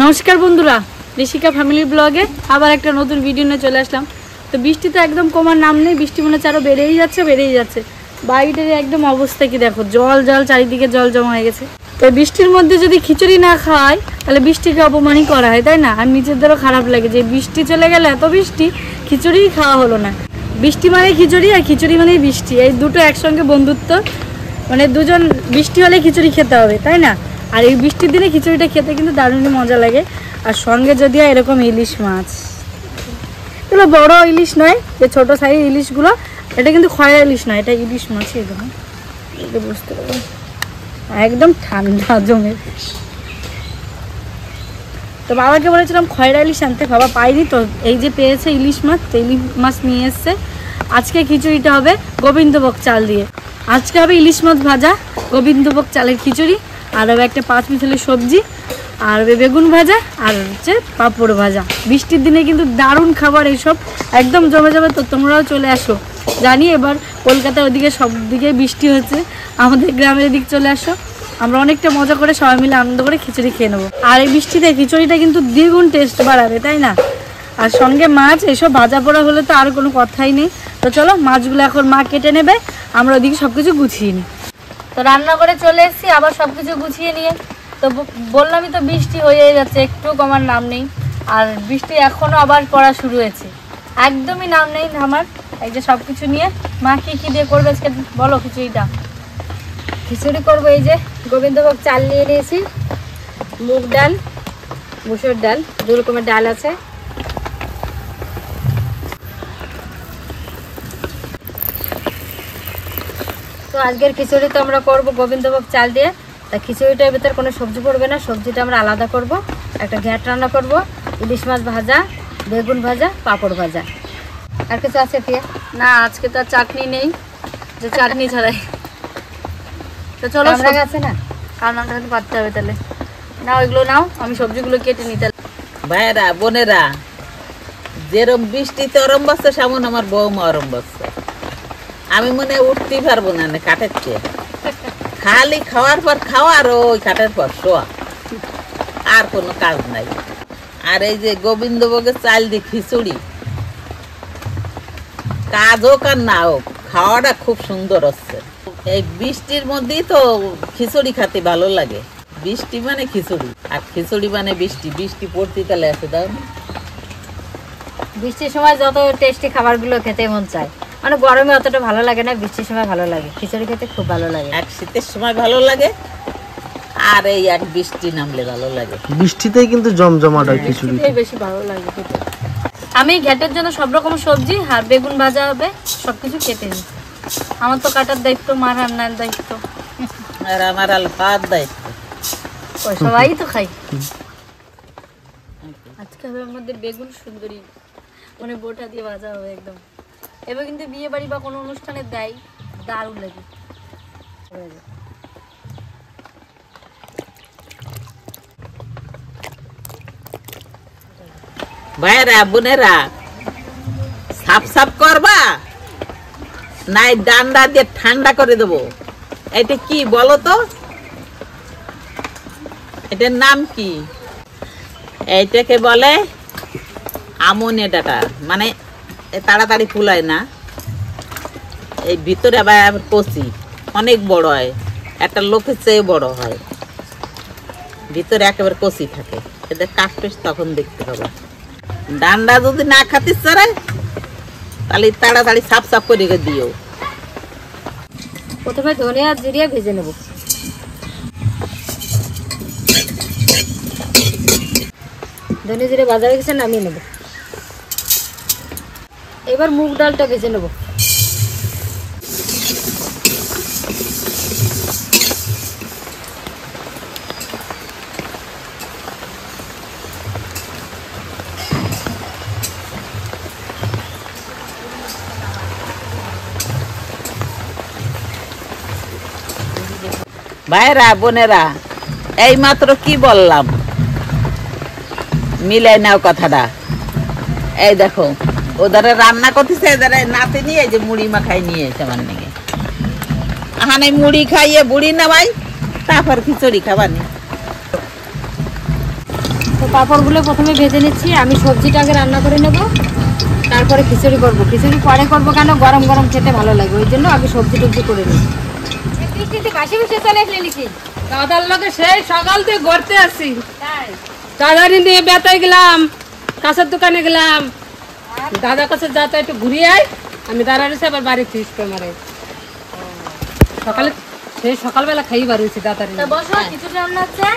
নমস্কার বন্ধুরা, ঋষিকা ফ্যামিলি ব্লগে আবার একটা নতুন ভিডিও নিয়ে চলে আসলাম। তো বৃষ্টি তো একদম কমার নাম নেই, বৃষ্টি মনে হচ্ছে আরও বেড়েই যাচ্ছে। বাড়িটার একদম অবস্থা কি দেখো, জল চারিদিকে জল জমা হয়ে গেছে। তো বৃষ্টির মধ্যে যদি খিচুড়ি না খাওয়ায় তাহলে বৃষ্টিকে অপমানই করা হয়, তাই না? আর নিজেদেরও খারাপ লাগে যে বৃষ্টি চলে গেলে, এত বৃষ্টি, খিচুড়িই খাওয়া হলো না। বৃষ্টি মানে খিচুড়ি আর খিচুড়ি মানেই বৃষ্টি, এই দুটো একসঙ্গে বন্ধুত্ব। মানে দুজন বৃষ্টি হলে খিচুড়ি খেতে হবে, তাই না? আর এই বৃষ্টির দিনে খিচুড়িটা খেতে কিন্তু দারুণই মজা লাগে। আর সঙ্গে যদি হয় এরকম ইলিশ মাছ, এগুলো বড় ইলিশ নয়, যে ছোটো সাইজের ইলিশগুলো, এটা কিন্তু খয়রা ইলিশ নয়, এটা ইলিশ মাছ। এরকম বুঝতে পারবো, একদম ঠান্ডা জমে। তো বাবাকে বলেছিলাম খয়রা ইলিশ আনতে, বাবা পাইনি, তো এই যে পেয়েছে ইলিশ মাছ, তো ইলিশ মাছ নিয়ে এসছে। আজকে খিচুড়িটা হবে গোবিন্দভোগ চাল দিয়ে। আজকে হবে ইলিশ মাছ ভাজা, গোবিন্দভোগ চালের খিচুড়ি, আর হবে একটা 5 মিশালি সবজি, আর হবে বেগুন ভাজা, আর হচ্ছে পাঁপড় ভাজা। বৃষ্টির দিনে কিন্তু দারুণ খাবার এইসব, একদম জমে যাবে। তো তোমরাও চলে আসো। জানি এবার কলকাতার ওদিকে সব দিকে বৃষ্টি হচ্ছে, আমাদের গ্রামের দিক চলে আসো, আমরা অনেকটা মজা করে সবাই মিলে আনন্দ করে খিচুড়ি খেয়ে নেবো। আর এই বৃষ্টিতে খিচুড়িটা কিন্তু দ্বিগুণ টেস্ট বাড়াবে, তাই না? আর সঙ্গে মাছ, এসব ভাজা পোড়া হলে তো আর কোনো কথাই নেই। তো চলো, মাছগুলো এখন মা কেটে নেবে, আমরা ওদিকে সব কিছু গুছিয়ে নিই। তো রান্না করে চলে এসেছি আবার সব কিছু গুছিয়ে নিয়ে। তো বললামই তো বৃষ্টি হয়ে যাচ্ছে, একটু কমার নাম নেই। আর বৃষ্টি এখনও আবার পড়া শুরু হয়েছে, একদমই নাম নেই আমার। এই যে সব কিছু নিয়ে মা কী দিয়ে করবে আজকে বলো? খিচুড়ি করবো। এই যে গোবিন্দভোগ চাল নিয়ে নিয়েছি, মুগ ডাল, মুসুর ডাল, 2 রকমের ডাল আছে। তো আজকের খিচুড়ি তো আমরা করবো গোবিন্দভোগ চাল দিয়ে। তা খিচুড়িটার ভিতরে কোনো সবজি পড়বে না, সবজিটা আমরা আলাদা করব। একটা ঘ্যাট রান্না করব, ইলিশ মাছ ভাজা, বেগুন ভাজা, পাঁপড় ভাজা। আর কিছু আছে পিয়া? না, আজকে তো আর চাটনি নেই, যে চাটনি ছাড়াই। তো চলো, আছে না, কারণ আমরা পারতে হবে। তাহলে নাও, এগুলো নাও, আমি সবজিগুলো কেটে নিই। তাহলে ভাইয়েরা বোনেরা, যেরম বৃষ্টিতে অরম বসছে, সেমন আমার বৌমা অরম বসছে। আমি মনে উঠতেই পারবো না কাঠের চেয়ে, খালি খাওয়ার পর খাওয়া আর ওই কাঠের পর শোয়া, আর কোনো কাজ নাই। আর এই যে গোবিন্দভোগের চাল দিয়ে খিচুড়ি, কাজ হোক আর না হোক, খাওয়াটা খুব সুন্দর হচ্ছে। এই বৃষ্টির মধ্যেই তো খিচুড়ি খেতে ভালো লাগে। বৃষ্টি মানে খিচুড়ি, আর খিচুড়ি মানে বৃষ্টি। বৃষ্টি পড়তিকালে আছে, দাও না? বৃষ্টির সময় যত টেস্টি খাবারগুলো খেতে মন চায়, মানে গরমে অতটা ভালো লাগে না, বৃষ্টির সময় ভালো লাগে। খিচুড়ি খেতে খুব ভালো লাগে। এক শীতের সময় ভালো লাগে, আর এই এক বৃষ্টি নামলে ভালো লাগে। বৃষ্টিতেই কিন্তু জমজমাট হয় খিচুড়ি, বেশি ভালো লাগে খেতে। আমি ঘ্যাটের জন্য সব রকম সবজি আর বেগুন ভাজা হবে, সবকিছু কেটে নিই। আমার তো কাটার দায়িত্ব, মার রান্নার দায়িত্ব, আর আমার আল ভাত দায়িত্ব। সবাই তো খাই। আজকে হবে আমাদের বেগুন সুন্দরী, মানে বোটা দিয়ে ভাজা হবে একদম। এবার কিন্তু বিয়ে বাড়ি বা কোনো অনুষ্ঠানে দেয়, দারুণ লাগে। ভাইয়েরা বোনেরা, সাপ সাপ করবা নাই, ডান্ডা দিয়ে ঠান্ডা করে দেবো। এটা কি বলো তো? এটার নাম কি? এইটাকে বলে আমনে ডাটা, মানে তাড়াতাড়ি ফুলায় না। এই ভিতরে আবার কচি, অনেক বড় হয়, একটা লোকের চেয়ে বড় হয়, ভিতরে একেবারে কচি থাকে। এদের কাটপিস তখন দেখতে হবে। ডান্ডা যদি না খাতিস চারে, তাহলে তাড়াতাড়ি সাফ সাফ করে দিও। প্রথমে ধনে আর জিরিয়া ভেজে নেব। ধনে জিরে ভাজা হয়ে গেছে, নামিয়ে নেব। এবার মুগ ডালটা ভেজে নেব। ভাইরা বোনেরা, এই মাত্র কি বললাম, মিলাই নাও কথাটা। এই দেখো, ওদারে রান্না করতেছে, এদারে নাতে নিয়ে যে মুড়ি মাখাই নিয়ে এসে আমার নিয়ে। আহানে মুড়ি খাইয়ে বুড়ি নামাই, তারপর খিচুড়ি খাবানি। তো পাঁপড়গুলো প্রথমে ভেজে নিচ্ছি। আমি সবজিটাকে রান্না করে নেব, তারপরে খিচুড়ি করবো। খিচুড়ি পরে করবো কেন, গরম গরম খেতে ভালো লাগে, ওই জন্য আগে সবজি টবজি করে নিই। বাসি বসে চলে আসলে নাকি? দাদার লোকে সেই সকাল থেকে ঘুরতে আসি, দাদারি নিয়ে বেতায় গেলাম, কাছের দোকানে গেলাম। দাদার কাছে যাতে একটু ঘুরিয়ে আয়, আমি দাঁড়ার এসে আবার বাড়ি ফিস করে মারে। সকালে সেই সকালবেলা খাই বার হয়েছি দাদারি। বসো, খিচুড়ি রান্না হচ্ছে,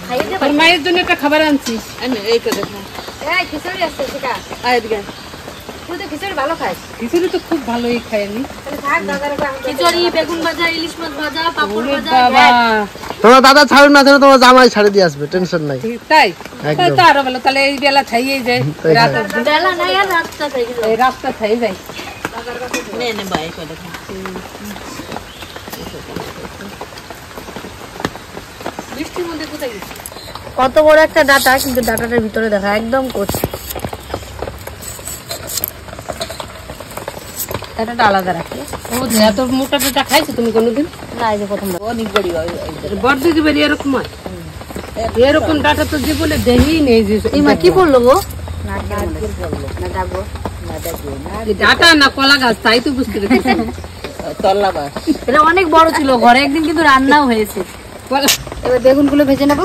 খাইয়ে দেবো। তোর মায়ের জন্য একটা খাবার আনছি। আমি এইটা দেখো, এই খিচুড়ি আসছে, ঠিক আছে? তুই তো খিচুড়ি ভালো খাস। খিচুড়ি তো খুব ভালোই খাই আমি। খিচুড়ি, বেগুন ভাজা, ইলিশ মাছ ভাজা, পাপড় ওরে ভাজা। বাবা, তোমার দাদা ছাড়ুন না, তোমার জামাই ছাড়ে দিয়ে আসবে, টেনশন নাই। তাই একদম। তাই তো আরো ভালো। তাহলে এই বেলা খাইয়ে যায়, তাই রাত খাই। অবধি। বেলা নাই আর রাতটা খাই গেল। এই রাতটা খাই যায়। নে নে ভাই করে দেখো। বৃষ্টির মধ্যে কোথায় গেছি? কত বড় একটা ডাটা, কিন্তু ডাটাটার ভিতরে দেখা একদম কচি। ডাটাটা আলাদা রাখি। ও এত মোটা টোটা খাইছো তুমি কোনোদিন? না, এই যে প্রথমবার। অনেক বড়ি হয় বড় দিদি বেরি এরকম হয়, এরকম ডাটা তো যে বলে দেহি নেই। যে এই মা কি পড়লো গো? ডাটা না কলা গাছ, তাই তো বুঝতে পেরেছি। তল্লা বাস। এটা অনেক বড় ছিল, ঘরে একদিন কিন্তু রান্নাও হয়েছে। এবার বেগুনগুলো ভেজে নেবো,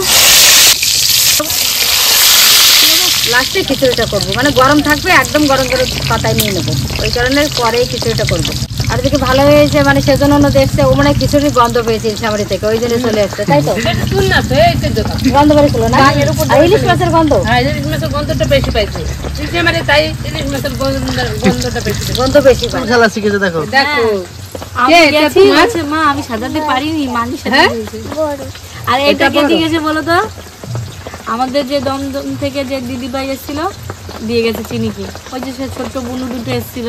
লাস্টে খিচুড়িটা করবো। মানে গরম থাকবে, একদম গরম করে পাতায় নিয়ে নেবো, ওই কারণে পরে খিচুড়িটা করবো। আর দেখি ভালো হয়েছে, মানে সেজন্য দেখছে ও মানে খিচুড়ির গন্ধ পেয়েছে ইলশামারি থেকে, ওই জন্য চলে আসছে, তাই তো? শুন না তো, এই তো দেখো। গন্ধ বেরিয়েছিল না? আর ইলিশ মাছের গন্ধ, হ্যাঁ, ইলিশ মাছের গন্ধটা বেশি পাইছে। মানে তাই ইলিশ মাছের গন্ধটা বেশি পাইছে। গন্ধ বেশি পায়। খেলা শিখেছে দেখো। দেখো আমি কে, এটা গেছি, তোমার? বলছে, মা আমি সাজাতে পারিনি, মানি হ্যাঁ? সাজাতে। আর এটা কে দিয়ে গেছে বলো তো? আমাদের যে দমদম থেকে যে দিদি ভাই এসেছিল, দিয়ে গেছে চিনিকে। ওই যে সে ছোট্ট বুনু দুটো এসেছিল,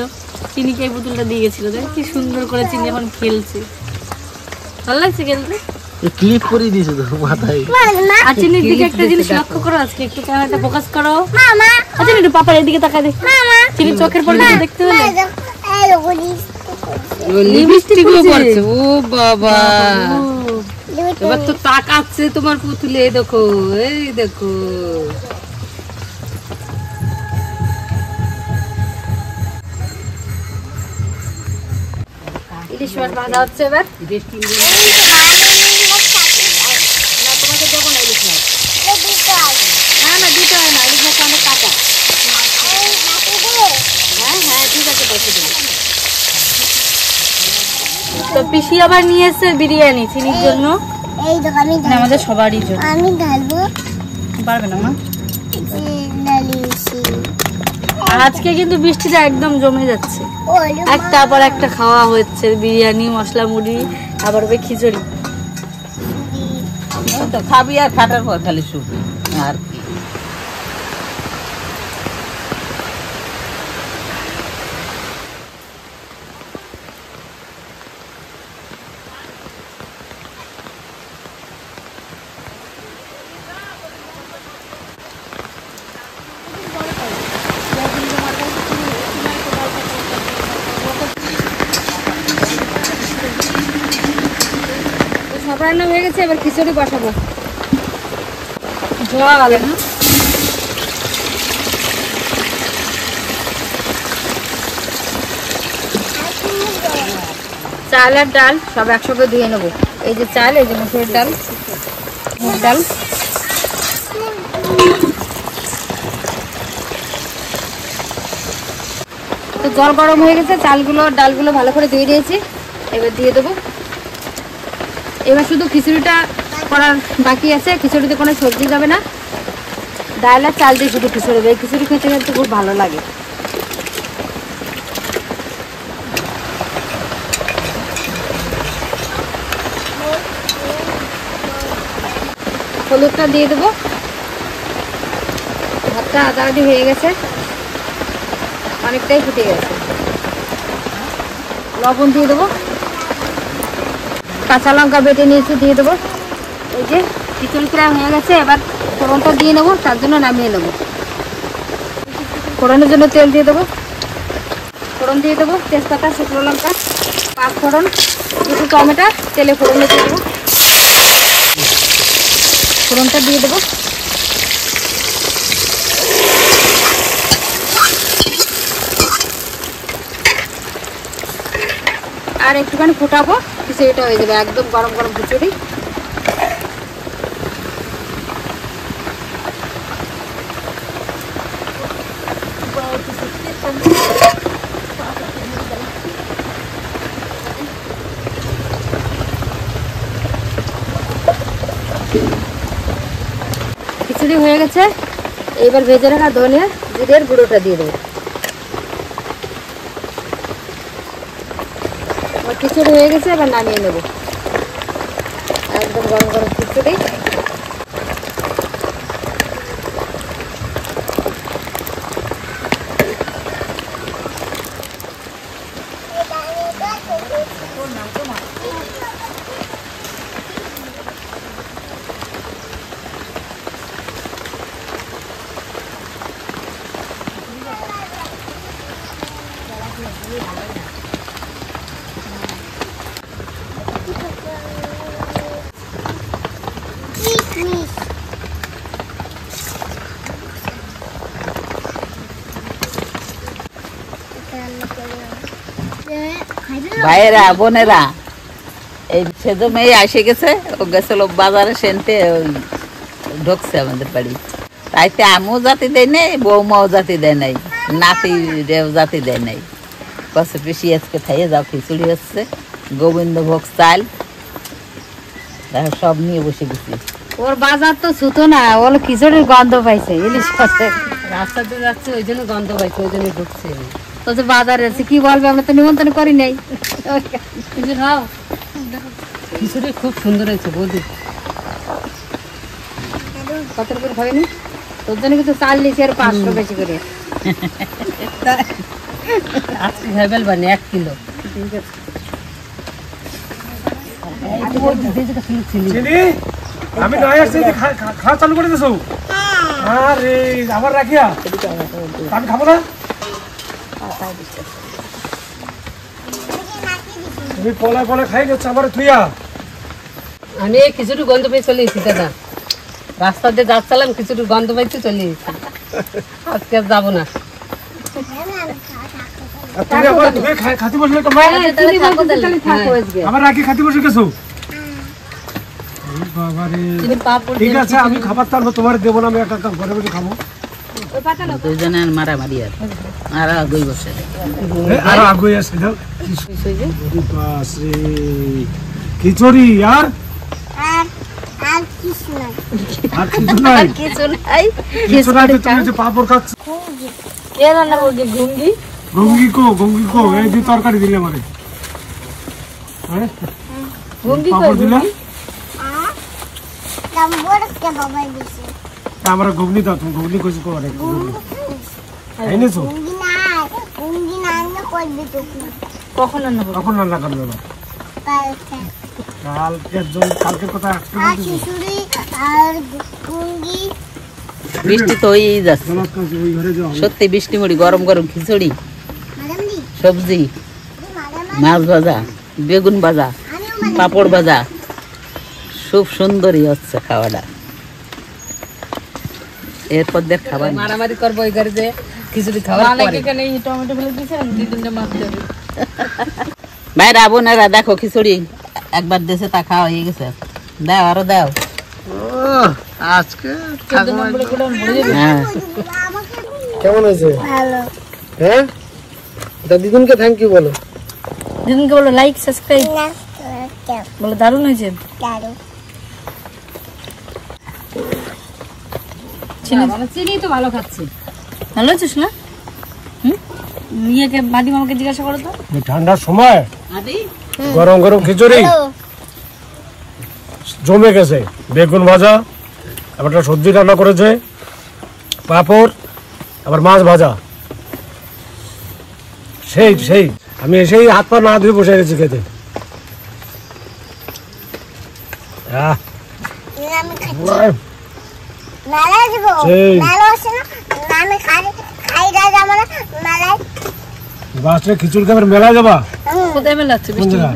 চিনিকে এই পুতুলটা দিয়ে গেছিল। দেখ কি সুন্দর করে চিনি এখন খেলছে, ভালো লাগছে খেলতে। ক্লিপ করে দিয়েছে তো মাথায়। আর চিনির দিকে একটা জিনিস লক্ষ্য করো, আজকে একটু ক্যামেরাটা ফোকাস করো। আচ্ছা একটু পাপার এদিকে তাকায় দেখ, চিনির চোখের পরে দেখতে হলে লিপস্টিকও পড়ছে। ও বাবা, ও, এবার তো তাকাচ্ছে তোমার পুতুলে। এই দেখো, এই দেখো। ইলিশ মাছ ভাজা হচ্ছে এবার। না, তোমাকে দেবো না ইলিশ মাছ। না না, দিতে হয় না, ইলিশ মাছ অনেক কাটা। হ্যাঁ হ্যাঁ, ঠিক আছে, বসে দেবো। তো পিসি আবার নিয়ে এসছে বিরিয়ানি চিনির জন্য, না আমাদের সবারই জন্য। আমি ঢালবো, পারবে না মা। ঢালিয়েছি। আর আজকে কিন্তু বৃষ্টিটা একদম জমে যাচ্ছে, একটা পর একটা খাওয়া হচ্ছে, বিরিয়ানি, মশলা মুড়ি, আবার ওই খিচুড়ি। ওই তো খাবি আর খাটার পর খালি শুবি আর কি। সব রান্না হয়ে গেছে, এবার খিচুড়ি বসাবো। জল চাল আর ডাল সব একসঙ্গে ধুয়ে নেবো। এই যে চাল, এই যে মুসুরের ডাল, মুগ ডাল। তো জল গরম হয়ে গেছে, চালগুলো ডালগুলো ভালো করে ধুয়ে দিয়েছি, এবার দিয়ে দেবো। এবার শুধু খিচুড়িটা করার বাকি আছে, খিচুড়িতে কোনো সবজি যাবে না, ডাল আর চাল দিয়ে শুধু খিচুড়ি হবে। এই খিচুড়ি খেতে খেতে খুব ভালো লাগে। হলুদটা দিয়ে দেবো, ভাতটা আদাআদি হয়ে গেছে, অনেকটাই ফুটে গেছে। লবণ দিয়ে দেবো, কাঁচা লঙ্কা বেটে নিয়েছি দিয়ে দেবো। এই যে খিচুড়ি প্রায় হয়ে গেছে, এবার ফোড়নটা দিয়ে নেবো, তার জন্য নামিয়ে নেবো। ফোড়নের জন্য তেল দিয়ে দেবো, ফোড়ন দিয়ে দেবো, তেজপাতা, শুকনো লঙ্কা, 5 ফোড়ন, কিছু টমেটো তেলে ফোড়নে দিয়ে দেবো। ফোড়নটা দিয়ে দেবো, আর একটুখানি ফুটাবো, খিচুড়িটা হয়ে যাবে একদম গরম গরম খিচুড়ি। খিচুড়ি হয়ে গেছে, এবার ভেজে রাখা ধনিয়া জিরের গুঁড়োটা দিয়ে দেবো। আমার খিচুড়ি হয়ে গেছে, এবার নামিয়ে নেব। একদম গরম গরম খিচুড়ি। ভাইয়েরা বোনেরা, এই সেজো মেয়ে এসে গেছে, ও গেছিল বাজারে সেনতে, ওই ঢুকছে আমাদের বাড়ি। তাইতে আমিও জাতি দেয় নাই, বৌমাও জাতি দেয় নাই, নাতি জাতি দেয় নাই। কষ্ট পিসি আজকে খাইয়ে যাও, খিচুড়ি হচ্ছে, গোবিন্দভোগ চাল, দেখো সব নিয়ে বসে গেছি। ওর বাজার তো ছুতো না, ওর খিচুড়ির গন্ধ পাইছে, ইলিশ মাছে রাস্তাতে যাচ্ছে, ওই জন্য গন্ধ পাইছে, ওই জন্য ঢুকছে। তো যে বাজারে আছে কি বলবে, আমরা তো নিমন্ত্রণ করি নাই। খিচুড়ি খুব সুন্দর হয়েছে বৌদি। কত করে খাবেনি? তোর জন্য কিন্তু চাল নিয়েছি আর 500 বেশি করে। আজকে ভেবেল বানি 1 কিলো। ঠিক আছে। আমি নয় আসছি, খাওয়া চালু করে দিছো? আরে আবার রাখিয়া আমি খাবো না। তুমি পলায় পলায় খাই যাচ্ছ আমার থুইয়া। আমি এই খিচুড়ি গন্ধ পেয়ে চলে এসেছি দাদা, রাস্তা দিয়ে যাচ্ছিলাম, খিচুড়ির গন্ধ পাইতে চলে এসেছি। আজকে আর যাবো না। তুমি আবার তুমি খাতি বসলে তো আবার রাখি খাতি বসে গেছো। ঠিক আছে, আমি খাবার তারপর তোমার দেবো না, আমি একটা ঘরে বসে খাবো। দুইজনে মারামারি আর আগুই বসে, আরো আগুই আসে দাও। খিচুড়ি আর কিছু নাই, কিছু নাই। তুমি যে পাপড় খাচ্ছ, কে রান্না করবে? ঘুঙ্গি গঙ্গি কো এই যে তরকারি দিলে মানে ঘুঙ্গি পাপড় দিলে আমরা ঘুগনি দাও। তুমি ঘুগনি কইছো কো অনেক এনেছো? কখন রান্না করবে? কখন রান্না করবে? কালকের কথা বৃষ্টি তো হয়েই যাচ্ছে, সত্যি বৃষ্টি মুড়ি, গরম গরম খিচুড়ি, সবজি, মাছ ভাজা, বেগুন ভাজা, পাপড় ভাজা, খুব সুন্দরই হচ্ছে খাওয়াটা। এরপর দেখ খাবার মারামারি করবো ওই ঘরে যে খিচুড়ি খাওয়া। টমেটো ফেলে দিয়েছিলাম, 2-3টা মাছ দেবে। ভাইরা বোনেরা দেখো, খিচুড়ি একবার দেশে তা খাওয়া হয়ে গেছে, দাও আরো দাও। আজকে হ্যাঁ, কেমন হয়েছে? হ্যাঁ, দিদুনকে থ্যাংক ইউ বলো। দিদিনকে বলো লাইক সাবস্ক্রাইব বলো, দারুণ হয়েছে। চিনি তো ভালো খাচ্ছি। ভালো হয়েছিস না? ইয়েকে মাদি মামাকে জিজ্ঞাসা করো তো। ঠান্ডার সময় গরম গরম খিচুড়ি জমে গেছে, বেগুন ভাজা, আবার একটা সবজি রান্না করেছে, পাঁপড়, আবার মাছ ভাজা। সেই সেই আমি এসেই হাত পা না ধুয়ে বসে গেছি খেতে। বাসে খিচুড়ি খাবার মেলায় যাবা? কোথায় মেলাচ্ছে? কোন জায়গা?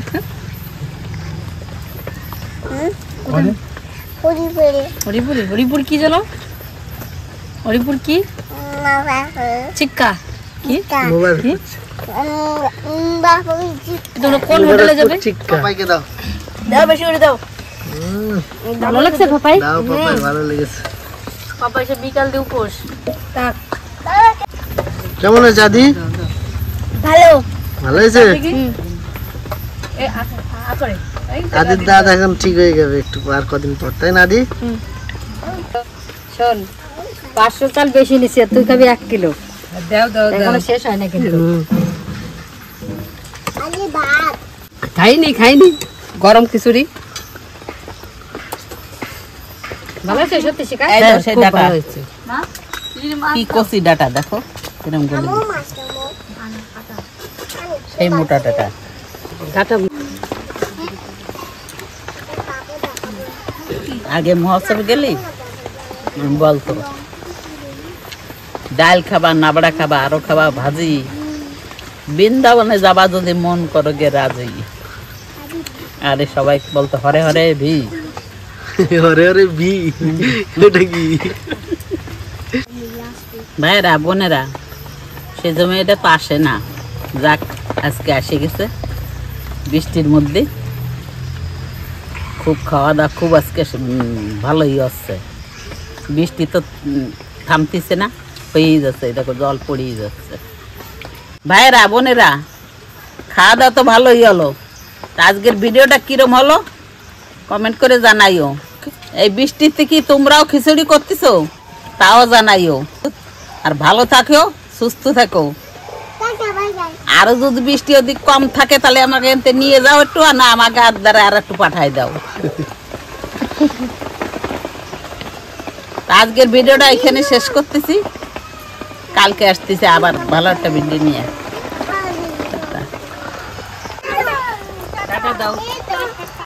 হরিপুর কি জানো? হরিপুর কি? চিক্কা কি? মোবাইল বাবা দুটো কোন হোটেলে যাবে? পাপাইকে দাও। দাও বেশি করে দাও। ভালো লাগছে পাপাই? দাও পাপাই, ভালো লেগেছে। পাপাই সে বিকাল দিয়ে উপোস। থাক। কেমন হয়েছে আদি? ভালো ভালো হয়েছে? এ আ করে। আদির দাঁত এখন ঠিক হয়ে যাবে একটু আর কদিন পর, তাই না আদি? শোন 500 চাল বেশি নিছি, আর তুই খাবি 1 কিলো। দাও দাও দাও এখনো শেষ হয় না কিন্তু। আগে ভাত খাইনি গরম খিচুড়ি ভালো আছে সত্যি শিখা? এই তো সেই খুব ডাটা, ভালো হয়েছে। মা ইলিশ মাছ কি কচি ডাটা দেখো কিরম করে দিয়েছে। সেই মোটা ডাটা। ডাটা আগে মহোৎসবে গেলি বলতো ডাল খাবা, নাবড়া খাবা, আরো খাবা ভাজি, বৃন্দাবনে যাবা যদি মন করো গে রাজি। আরে সবাই বলতো হরে হরে ভি। হরে হরে বি, এটা কি? ভাইরা বোনেরা, সে জমি এটা তো আসে না, যাক আজকে এসে গেছে বৃষ্টির মধ্যে। খুব খাওয়া দাওয়া খুব আজকে ভালোই হচ্ছে। বৃষ্টি তো থামতিছে না, হয়েই যাচ্ছে, দেখো জল পড়েই যাচ্ছে। ভাইরা বোনেরা, খাওয়া দাওয়া তো ভালোই হলো। তা আজকের ভিডিওটা কিরম হলো কমেন্ট করে জানাইও। এই বৃষ্টিতে কি তোমরাও খিচুড়ি করতেছো তাও জানাইও। আর ভালো থাকো, সুস্থ থাকো। আরো যদি বৃষ্টি অধিক কম থাকে তাহলে আমাকে এনতে নিয়ে যাও একটু, আর না আমাকে হাত দ্বারা আর একটু পাঠাই দাও। তা আজকের ভিডিওটা এখানে শেষ করতেছি, কালকে আসতেছি আবার ভালো একটা ভিডিও নিয়ে। টাটা দাও।